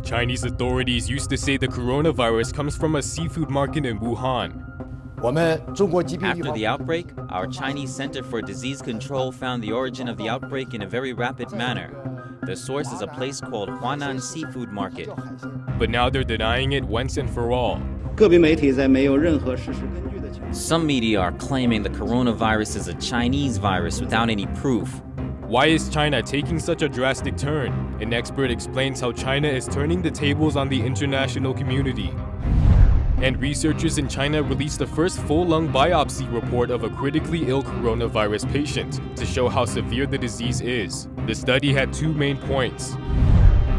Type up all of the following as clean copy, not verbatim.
Chinese authorities used to say the coronavirus comes from a seafood market in Wuhan. After the outbreak, our Chinese Center for Disease Control found the origin of the outbreak in a very rapid manner. The source is a place called Huanan Seafood Market. But now they're denying it once and for all. Some media are claiming the coronavirus is a Chinese virus without any proof. Why is China taking such a drastic turn? An expert explains how China is turning the tables on the international community. And researchers in China released the first full lung biopsy report of a critically ill coronavirus patient to show how severe the disease is. The study had two main points.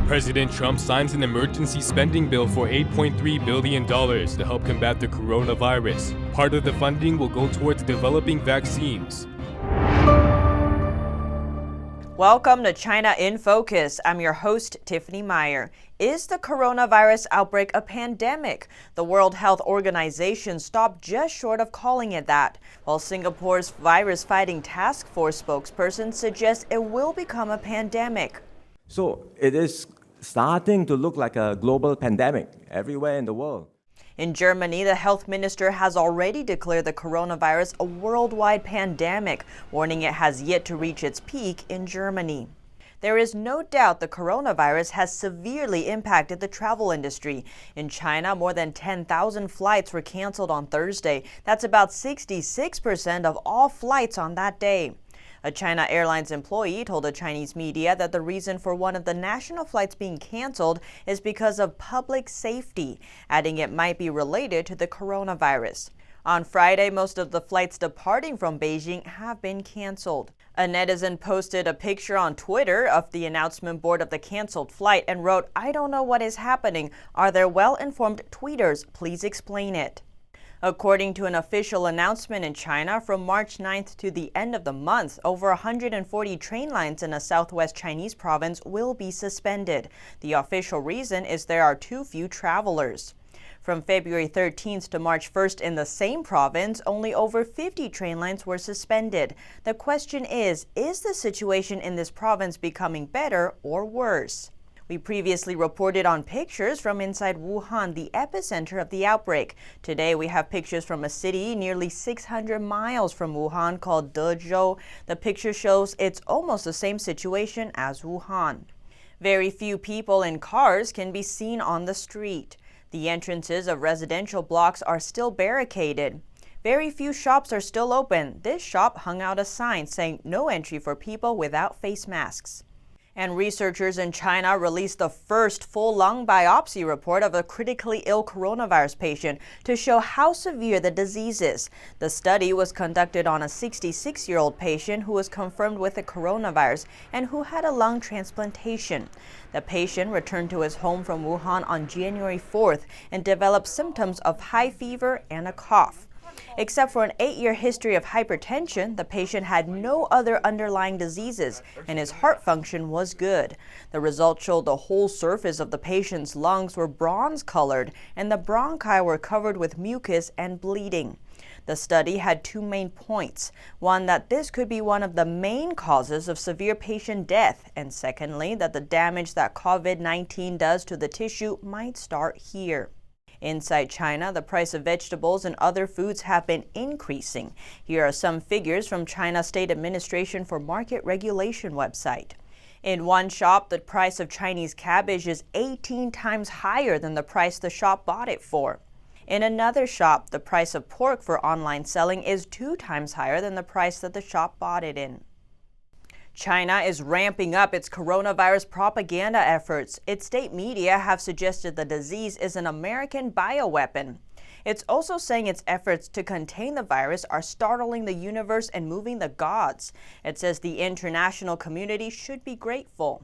President Trump signs an emergency spending bill for $8.3 billion to help combat the coronavirus. Part of the funding will go towards developing vaccines. Welcome to China in Focus. I'm your host, Tiffany Meyer. Is the coronavirus outbreak a pandemic? The World Health Organization stopped just short of calling it that, while Singapore's virus-fighting task force spokesperson suggests it will become a pandemic. So it is starting to look like a global pandemic everywhere in the world. In Germany, the health minister has already declared the coronavirus a worldwide pandemic, warning it has yet to reach its peak in Germany. There is no doubt the coronavirus has severely impacted the travel industry. In China, more than 10,000 flights were canceled on Thursday. That's about 66% of all flights on that day. A China Airlines employee told a Chinese media that the reason for one of the national flights being canceled is because of public safety, adding it might be related to the coronavirus. On Friday, most of the flights departing from Beijing have been canceled. A netizen posted a picture on Twitter of the announcement board of the canceled flight and wrote, "I don't know what is happening. Are there well-informed tweeters? Please explain it." According to an official announcement in China, from March 9th to the end of the month, over 140 train lines in a southwest Chinese province will be suspended. The official reason is there are too few travelers. From February 13th to March 1st in the same province, only over 50 train lines were suspended. The question is the situation in this province becoming better or worse? We previously reported on pictures from inside Wuhan, the epicenter of the outbreak. Today we have pictures from a city nearly 600 miles from Wuhan called Dezhou. The picture shows it's almost the same situation as Wuhan. Very few people in cars can be seen on the street. The entrances of residential blocks are still barricaded. Very few shops are still open. This shop hung out a sign saying no entry for people without face masks. And researchers in China released the first full lung biopsy report of a critically ill coronavirus patient to show how severe the disease is. The study was conducted on a 66-year-old patient who was confirmed with the coronavirus and who had a lung transplantation. The patient returned to his home from Wuhan on January 4th and developed symptoms of high fever and a cough. Except for an 8-year history of hypertension, the patient had no other underlying diseases, and his heart function was good. The results showed the whole surface of the patient's lungs were bronze-colored, and the bronchi were covered with mucus and bleeding. The study had two main points. One, that this could be one of the main causes of severe patient death, and secondly, that the damage that COVID-19 does to the tissue might start here. Inside China, the price of vegetables and other foods have been increasing. Here are some figures from China's State Administration for Market Regulation website. In one shop, the price of Chinese cabbage is 18 times higher than the price the shop bought it for. In another shop, the price of pork for online selling is 2 times higher than the price that the shop bought it in. China is ramping up its coronavirus propaganda efforts. Its state media have suggested the disease is an American bioweapon. It's also saying its efforts to contain the virus are startling the universe and moving the gods. It says the international community should be grateful.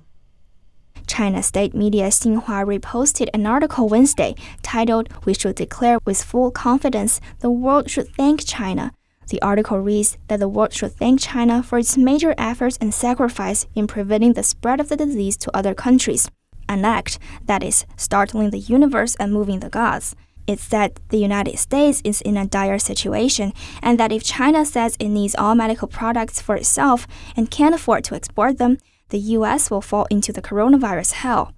China state media Xinhua reposted an article Wednesday titled, "We should declare with full confidence the world should thank China." The article reads that the world should thank China for its major efforts and sacrifice in preventing the spread of the disease to other countries, an act that is startling the universe and moving the gods. It said the United States is in a dire situation and that if China says it needs all medical products for itself and can't afford to export them, the U.S. will fall into the coronavirus hell.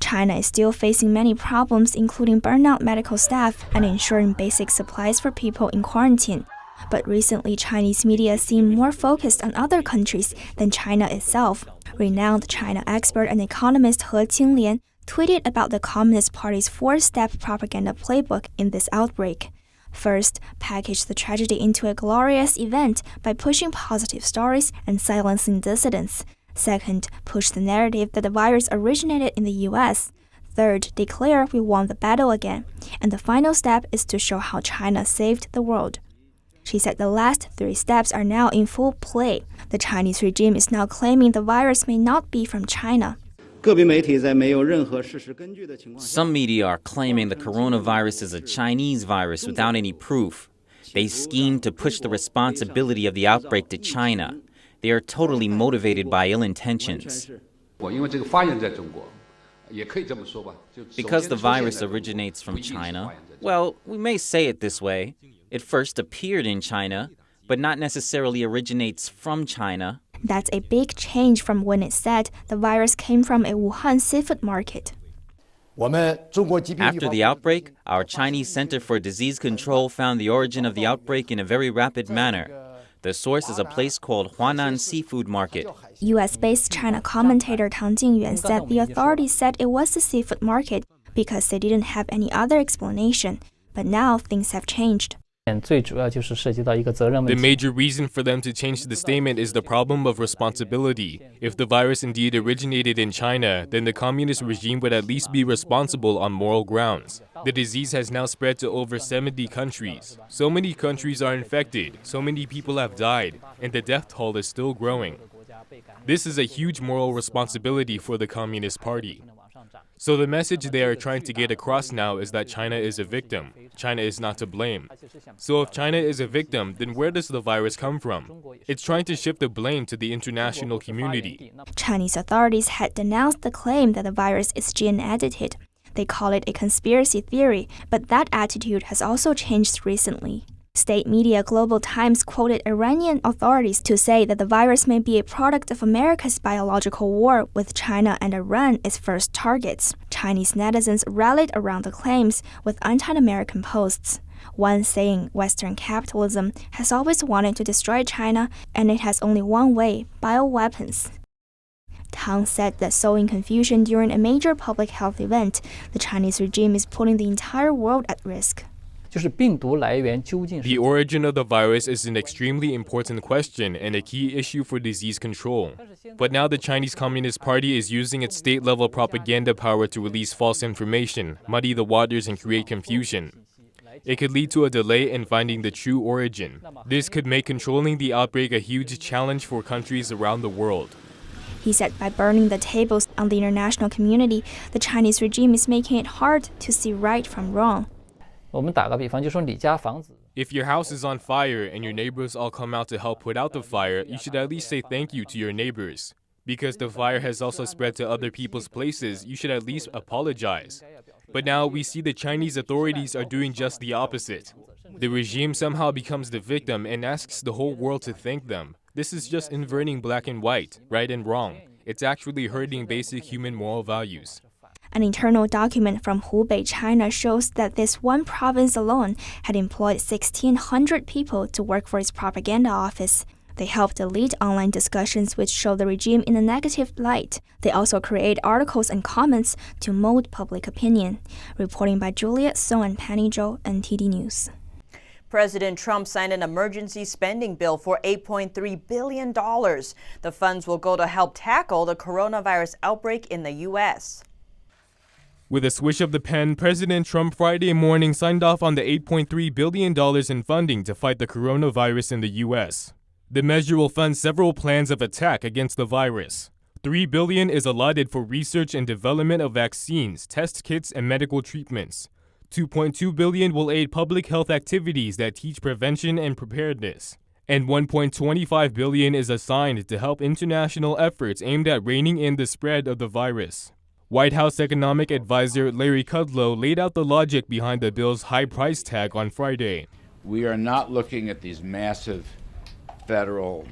China is still facing many problems, including burnout medical staff and ensuring basic supplies for people in quarantine. But recently, Chinese media seem more focused on other countries than China itself. Renowned China expert and economist He Qinglian tweeted about the Communist Party's four-step propaganda playbook in this outbreak. First, package the tragedy into a glorious event by pushing positive stories and silencing dissidents. Second, push the narrative that the virus originated in the US. Third, declare we won the battle again. And the final step is to show how China saved the world. She said the last three steps are now in full play. The Chinese regime is now claiming the virus may not be from China. Some media are claiming the coronavirus is a Chinese virus without any proof. They scheme to push the responsibility of the outbreak to China. They are totally motivated by ill intentions. Because the virus originates from China, well, we may say it this way. It first appeared in China, but not necessarily originates from China. That's a big change from when it said the virus came from a Wuhan seafood market. After the outbreak, our Chinese Center for Disease Control found the origin of the outbreak in a very rapid manner. The source is a place called Huanan Seafood Market. US-based China commentator Tang Jingyuan said the authorities said it was the seafood market because they didn't have any other explanation. But now things have changed. The major reason for them to change the statement is the problem of responsibility. If the virus indeed originated in China, then the communist regime would at least be responsible on moral grounds. The disease has now spread to over 70 countries. So many countries are infected, so many people have died, and the death toll is still growing. This is a huge moral responsibility for the Communist Party. So the message they are trying to get across now is that China is a victim. China is not to blame. So if China is a victim, then where does the virus come from? It's trying to shift the blame to the international community. Chinese authorities had denounced the claim that the virus is gene-edited. They call it a conspiracy theory, but that attitude has also changed recently. State media Global Times quoted Iranian authorities to say that the virus may be a product of America's biological war, with China and Iran its first targets. Chinese netizens rallied around the claims with anti-American posts. One saying Western capitalism has always wanted to destroy China, and it has only one way: bioweapons. Tang said that sowing confusion during a major public health event, the Chinese regime is putting the entire world at risk. The origin of the virus is an extremely important question and a key issue for disease control. But now the Chinese Communist Party is using its state-level propaganda power to release false information, muddy the waters, and create confusion. It could lead to a delay in finding the true origin. This could make controlling the outbreak a huge challenge for countries around the world. He said by burning the tables on the international community, the Chinese regime is making it hard to see right from wrong. If your house is on fire and your neighbors all come out to help put out the fire, you should at least say thank you to your neighbors. Because the fire has also spread to other people's places, you should at least apologize. But now we see the Chinese authorities are doing just the opposite. The regime somehow becomes the victim and asks the whole world to thank them. This is just inverting black and white, right and wrong. It's actually hurting basic human moral values. An internal document from Hubei, China shows that this one province alone had employed 1,600 people to work for its propaganda office. They helped lead online discussions which show the regime in a negative light. They also create articles and comments to mold public opinion. Reporting by Juliet Song and Penny Zhou, NTD News. President Trump signed an emergency spending bill for $8.3 billion. The funds will go to help tackle the coronavirus outbreak in the U.S. With a swish of the pen, President Trump Friday morning signed off on the $8.3 billion in funding to fight the coronavirus in the U.S. The measure will fund several plans of attack against the virus. $3 billion is allotted for research and development of vaccines, test kits, and medical treatments. $2.2 billion will aid public health activities that teach prevention and preparedness. And $1.25 billion is assigned to help international efforts aimed at reining in the spread of the virus. White House economic advisor Larry Kudlow laid out the logic behind the bill's high price tag on Friday. We are not looking at these massive federal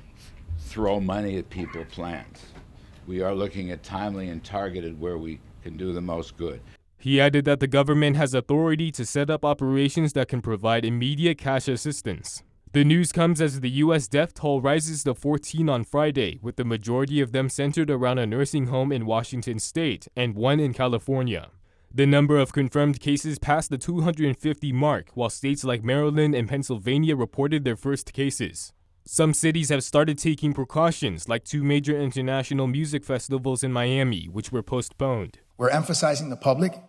throw money at people plans. We are looking at timely and targeted where we can do the most good. He added that the government has authority to set up operations that can provide immediate cash assistance. The news comes as the U.S. death toll rises to 14 on Friday, with the majority of them centered around a nursing home in Washington state and one in California. The number of confirmed cases passed the 250 mark, while states like Maryland and Pennsylvania reported their first cases. Some cities have started taking precautions, like 2 major international music festivals in Miami, which were postponed. We're emphasizing the public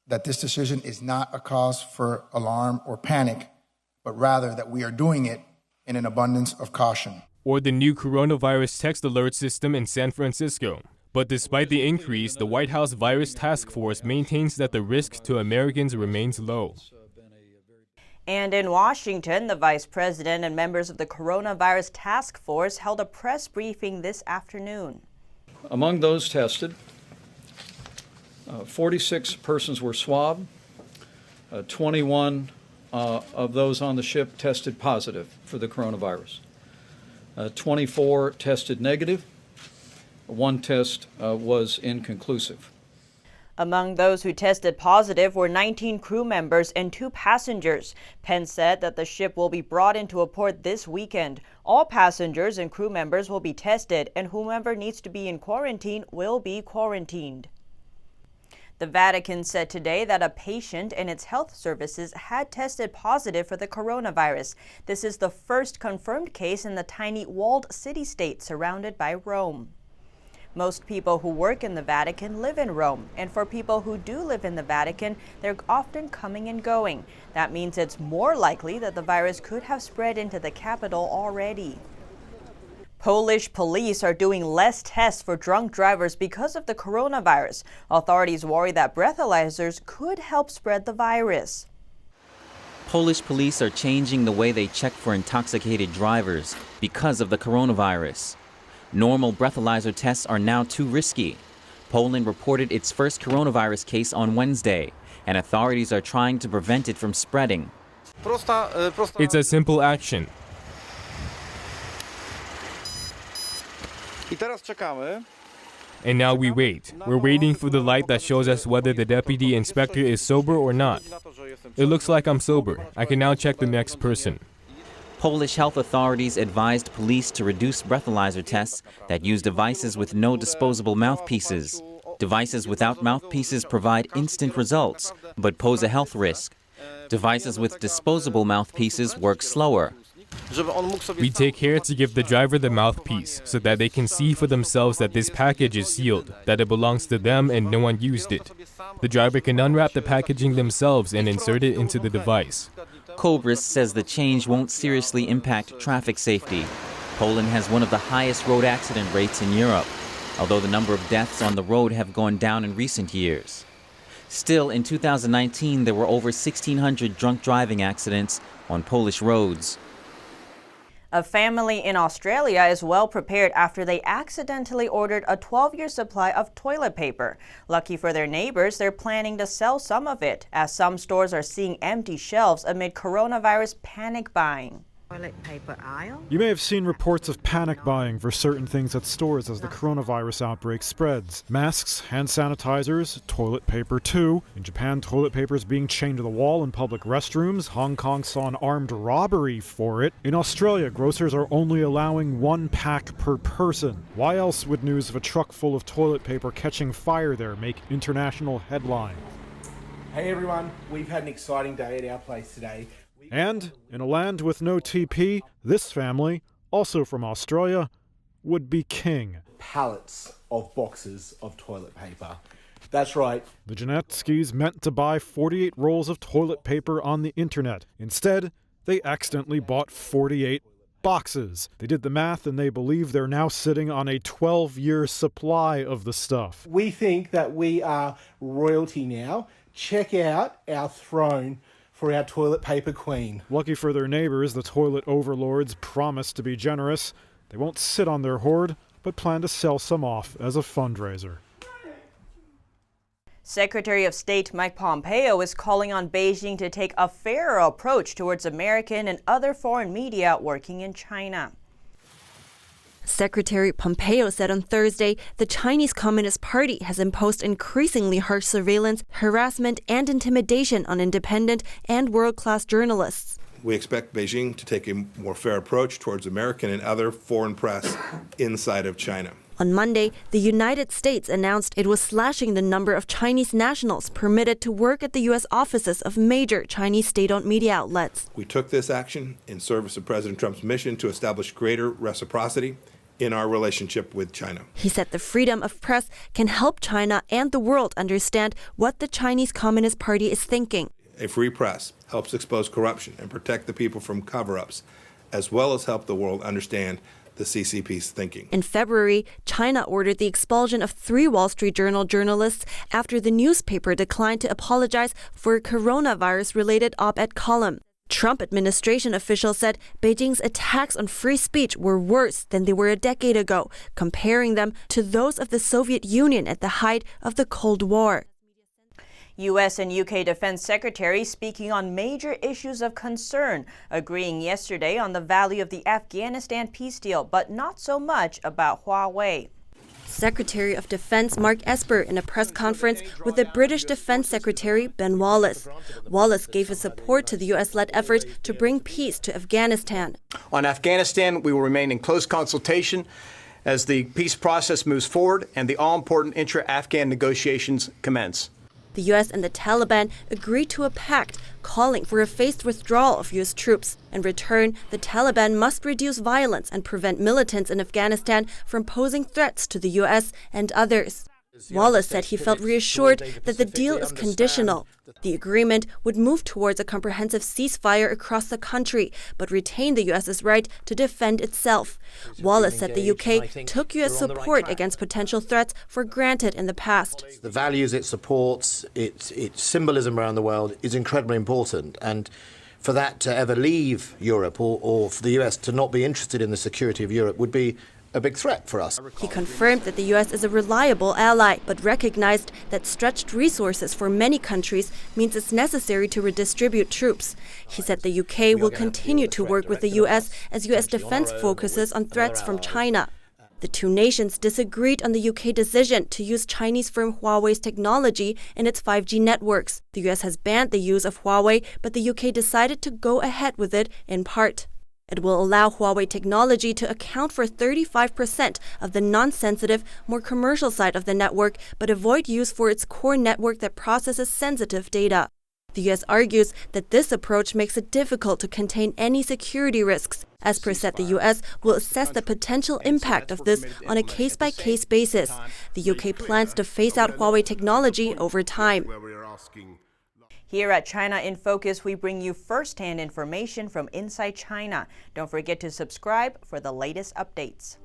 that this decision is not a cause for alarm or panic, but rather that we are doing it in an abundance of caution. Or the new coronavirus text alert system in San Francisco. But despite the increase, the White House Virus Task Force maintains that the risk to Americans remains low. And in Washington, the vice president and members of the coronavirus task force held a press briefing this afternoon. Among those tested, 46 persons were swabbed. 21 of those on the ship tested positive for the coronavirus. 24 tested negative. 1 test was inconclusive. Among those who tested positive were 19 crew members and 2 passengers. Penn said that the ship will be brought into a port this weekend. All passengers and crew members will be tested, and whomever needs to be in quarantine will be quarantined. The Vatican said today that a patient and its health services had tested positive for the coronavirus. This is the first confirmed case in the tiny walled city-state surrounded by Rome. Most people who work in the Vatican live in Rome, and for people who do live in the Vatican, they're often coming and going. That means it's more likely that the virus could have spread into the capital already. Polish police are doing less tests for drunk drivers because of the coronavirus. Authorities worry that breathalyzers could help spread the virus. Polish police are changing the way they check for intoxicated drivers because of the coronavirus. Normal breathalyzer tests are now too risky. Poland reported its first coronavirus case on Wednesday, and authorities are trying to prevent it from spreading. It's a simple action. And now we wait. We're waiting for the light that shows us whether the deputy inspector is sober or not. It looks like I'm sober. I can now check the next person. Polish health authorities advised police to reduce breathalyzer tests that use devices with no disposable mouthpieces. Devices without mouthpieces provide instant results, but pose a health risk. Devices with disposable mouthpieces work slower. We take care to give the driver the mouthpiece so that they can see for themselves that this package is sealed, that it belongs to them and no one used it. The driver can unwrap the packaging themselves and insert it into the device. Kobris says the change won't seriously impact traffic safety. Poland has one of the highest road accident rates in Europe, although the number of deaths on the road have gone down in recent years. Still, in 2019, there were over 1,600 drunk driving accidents on Polish roads. A family in Australia is well prepared after they accidentally ordered a 12-year supply of toilet paper. Lucky for their neighbors, they're planning to sell some of it, as some stores are seeing empty shelves amid coronavirus panic buying. Toilet paper aisle. You may have seen reports of panic buying for certain things at stores as the coronavirus outbreak spreads. Masks, hand sanitizers, toilet paper too. In Japan, toilet paper is being chained to the wall in public restrooms. Hong Kong saw an armed robbery for it. In Australia, grocers are only allowing 1 pack per person. Why else would news of a truck full of toilet paper catching fire there make international headlines? Hey everyone, we've had an exciting day at our place today. And, in a land with no TP, this family, also from Australia, would be king. Pallets of boxes of toilet paper. That's right. The Janetskis meant to buy 48 rolls of toilet paper on the internet. Instead, they accidentally bought 48 boxes. They did the math and they believe they're now sitting on a 12-year supply of the stuff. We think that we are royalty now. Check out our throne for our toilet paper queen. Lucky for their neighbors, the toilet overlords promise to be generous. They won't sit on their hoard, but plan to sell some off as a fundraiser. Secretary of State Mike Pompeo is calling on Beijing to take a fairer approach towards American and other foreign media working in China. Secretary Pompeo said on Thursday the Chinese Communist Party has imposed increasingly harsh surveillance, harassment, and intimidation on independent and world-class journalists. We expect Beijing to take a more fair approach towards American and other foreign press inside of China. On Monday, the United States announced it was slashing the number of Chinese nationals permitted to work at the U.S. offices of major Chinese state-owned media outlets. We took this action in service of President Trump's mission to establish greater reciprocity in our relationship with China. He said the freedom of press can help China and the world understand what the Chinese Communist Party is thinking. A free press helps expose corruption and protect the people from cover-ups, as well as help the world understand the CCP's thinking. In February, China ordered the expulsion of 3 Wall Street Journal journalists after the newspaper declined to apologize for a coronavirus-related op-ed column. Trump administration officials said Beijing's attacks on free speech were worse than they were a decade ago, comparing them to those of the Soviet Union at the height of the Cold War. U.S. and UK defense secretaries speaking on major issues of concern, agreeing yesterday on the value of the Afghanistan peace deal, but not so much about Huawei. Secretary of Defense Mark Esper in a press conference with the British Defense Secretary Ben Wallace. Wallace gave his support to the U.S.-led effort to bring peace to Afghanistan. On Afghanistan, we will remain in close consultation as the peace process moves forward and the all-important intra-Afghan negotiations commence. The U.S. and the Taliban agreed to a pact calling for a phased withdrawal of U.S. troops. In return, the Taliban must reduce violence and prevent militants in Afghanistan from posing threats to the U.S. and others. Wallace said he felt reassured that the deal is conditional. The agreement would move towards a comprehensive ceasefire across the country, but retain the U.S.'s right to defend itself. Wallace said the UK took U.S. support against potential threats for granted in the past. The values it supports, its symbolism around the world is incredibly important. And for that to ever leave Europe or for the U.S. to not be interested in the security of Europe would be a big threat for us. He confirmed that the U.S. is a reliable ally, but recognized that stretched resources for many countries means it's necessary to redistribute troops. He said the UK will continue to work with the U.S. as U.S. defense focuses on threats from China. The two nations disagreed on the UK decision to use Chinese firm Huawei's technology in its 5G networks. The U.S. has banned the use of Huawei, but the UK decided to go ahead with it in part. It will allow Huawei technology to account for 35% of the non-sensitive, more commercial side of the network, but avoid use for its core network that processes sensitive data. The U.S. argues that this approach makes it difficult to contain any security risks. Esper said the U.S. will assess the potential impact of this on a case-by-case basis. The UK plans to phase out Huawei technology over time. Here at China in Focus, we bring you first-hand information from inside China. Don't forget to subscribe for the latest updates.